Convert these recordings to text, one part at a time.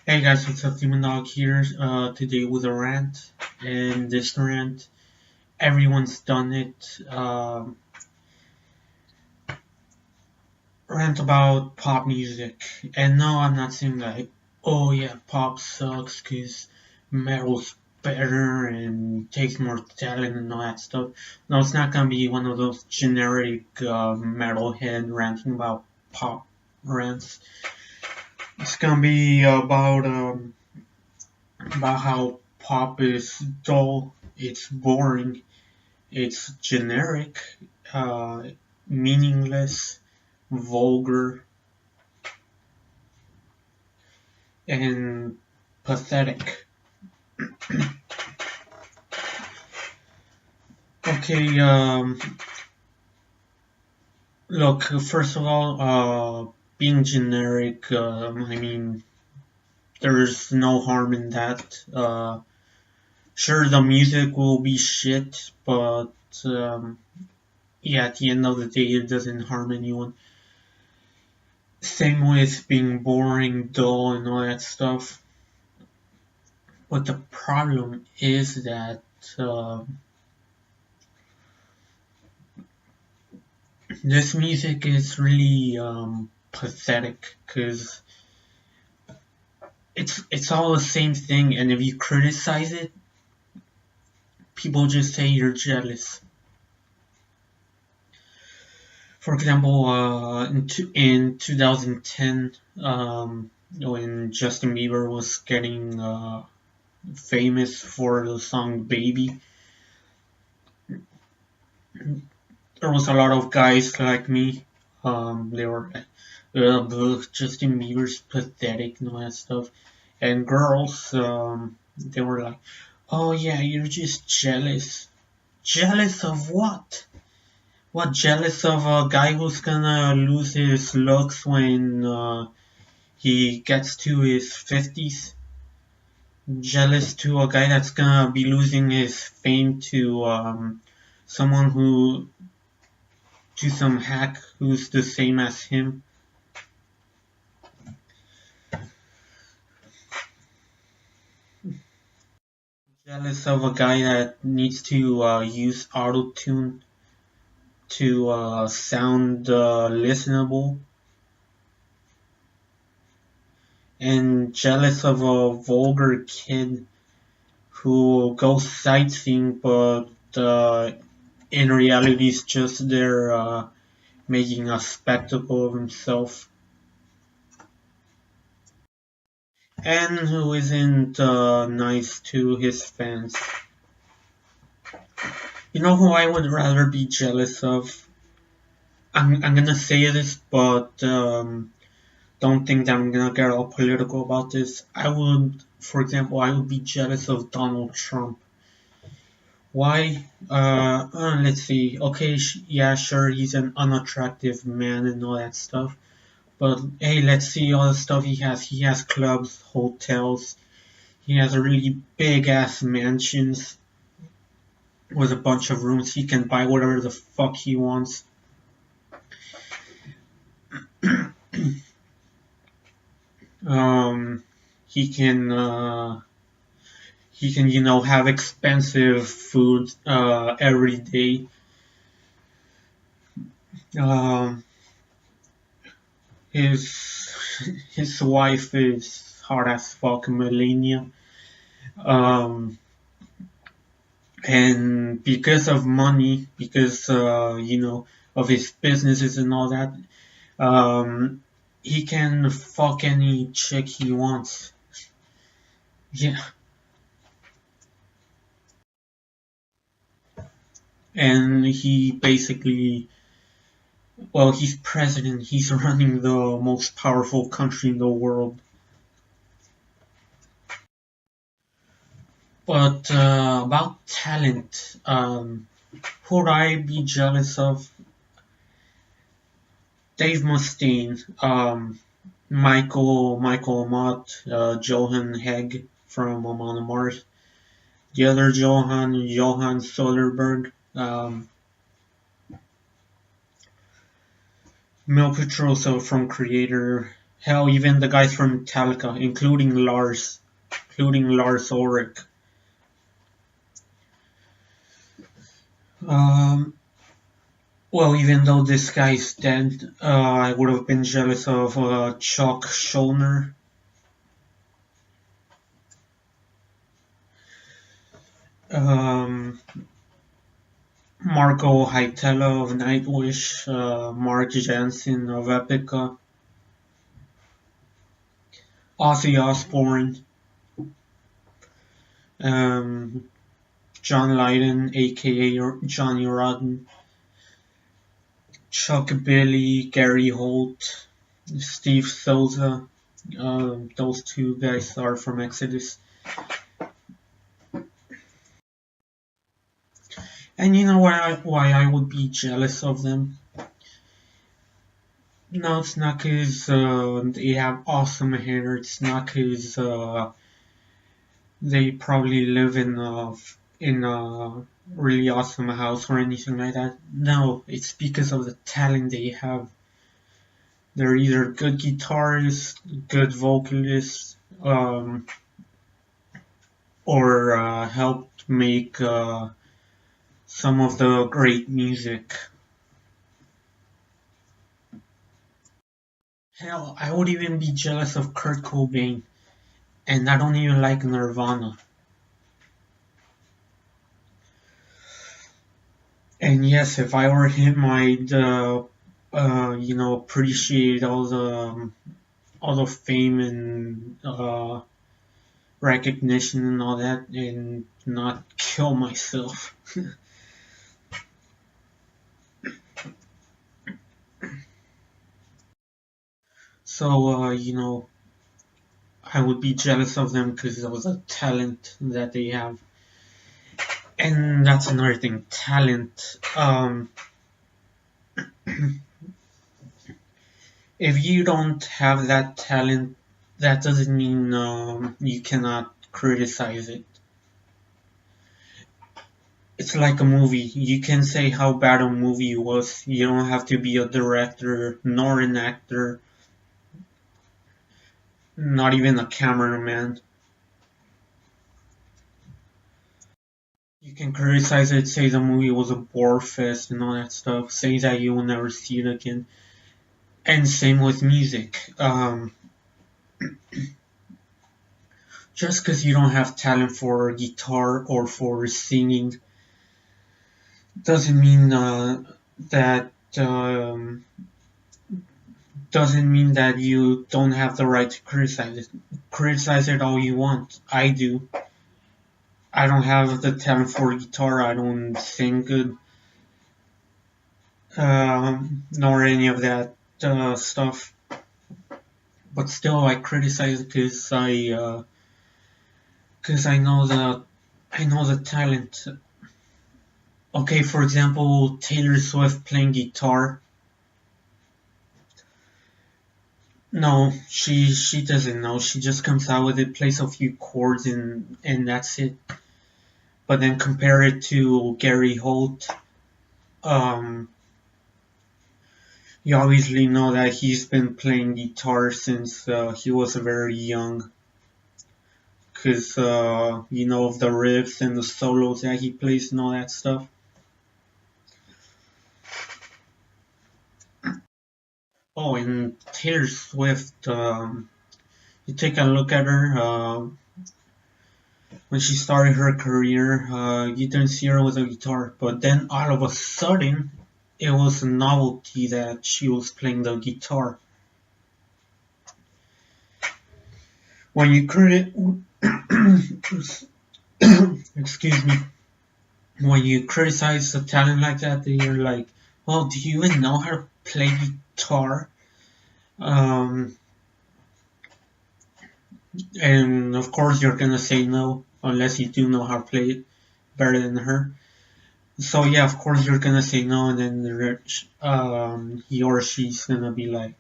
Hey guys, what's up? Demon Dog here. Today with a rant, and this rant, everyone's done it. Rant about pop music, and no, I'm not saying like, oh yeah, pop sucks because metal's better and takes more talent and all that stuff. No, it's not gonna be one of those generic metalhead ranting about pop rants. It's gonna be about how pop is dull, it's boring, it's generic, uh, meaningless, vulgar, and pathetic. Okay, look, first of all, being generic, I mean, there's no harm in that. Sure, the music will be shit, but yeah, at the end of the day, it doesn't harm anyone. Same with being boring, dull, and all that stuff. But the problem is that uh, this music is really pathetic because it's all the same thing, and if you criticize it, people just say you're jealous. For example, in 2010, when Justin Bieber was getting famous for the song "Baby," there was a lot of guys like me. They were Justin Bieber's pathetic and all that stuff, and girls, they were like, "Oh yeah, you're just jealous. Jealous of what? What jealous of a guy who's gonna lose his looks when he gets to his 50s? Jealous to a guy that's gonna be losing his fame to someone who to some hack who's the same as him. Jealous of a guy that needs to use auto tune to sound listenable, and jealous of a vulgar kid who goes sightseeing, but in reality is just there making a spectacle of himself, and who isn't nice to his fans. You know who I would rather be jealous of? I'm gonna say this, but don't think that I'm gonna get all political about this. I would, for example, I would be jealous of Donald Trump. Why? Let's see. Okay, yeah, sure, he's an unattractive man and all that stuff. But hey, let's see all the stuff he has. He has clubs, hotels. He has a really big ass mansions with a bunch of rooms. He can buy whatever the fuck he wants. Um, he can have expensive food every day. Um, his his wife is hard as fuck, Melania. Um, and because of money, because of his businesses and all that, he can fuck any chick he wants. Yeah, and he basically, well, he's president. He's running the most powerful country in the world. But about talent, who would I be jealous of? Dave Mustaine, Michael Mott, Johan Hegg from Amon Mars, the other Johan Soderberg, Mel Petroso from Creator, Hell, even the guys from Metallica, including Lars Ulrich. Um, well, even though this guy's dead, I would have been jealous of Chuck Schuldiner. Um, Marco Haitela of Nightwish, Mark Jansen of Epica, Ozzy Osbourne, um, John Lydon, aka Johnny Rotten, Chuck Billy, Gary Holt, Steve Souza. Those two guys are from Exodus. And you know why I would be jealous of them? No, it's not because they have awesome hair. It's not because they probably live in a really awesome house or anything like that. No, it's because of the talent they have. They're either good guitarists, good vocalists, or helped make some of the great music. Hell, I would even be jealous of Kurt Cobain, and I don't even like Nirvana. And yes, if I were him, I'd appreciate all the fame and recognition and all that, and not kill myself. So I would be jealous of them because of the talent that they have. And that's another thing, talent. If you don't have that talent, that doesn't mean you cannot criticize it. It's like a movie. You can say how bad a movie was. You don't have to be a director, nor an actor, not even a cameraman. You can criticize it, say the movie was a bore fest and all that stuff, say that you will never see it again. And same with music. Just because you don't have talent for guitar or for singing doesn't mean that doesn't mean that you don't have the right to criticize it. Criticize it all you want. I do. I don't have the talent for guitar. I don't sing good, nor any of that stuff. But still, I criticize because I know the talent. Okay, for example, Taylor Swift playing guitar. No, she doesn't know. She just comes out with it, plays a few chords, and that's it. But then compare it to Gary Holt. You obviously know that he's been playing guitar since he was very young, because of the riffs and the solos that he plays and all that stuff. Oh, and Taylor Swift, you take a look at her. When she started her career, you didn't see her with a guitar, but then all of a sudden, it was a novelty that she was playing the guitar. When you excuse me, when you criticize a talent like that, then you're like, well, do you even know how to play guitar? Um, and of course, you're gonna say no, unless you do know how to play it better than her. So yeah, of course you're gonna say no, and then he or she's gonna be like,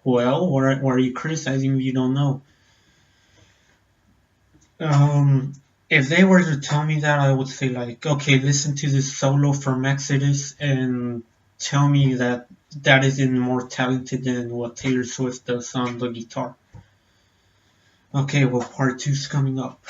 well, why are you criticizing if you don't know? If they were to tell me that, I would say like, okay, listen to this solo from Exodus and tell me that that is even more talented than what Taylor Swift does on the guitar. Okay, well, part two's coming up.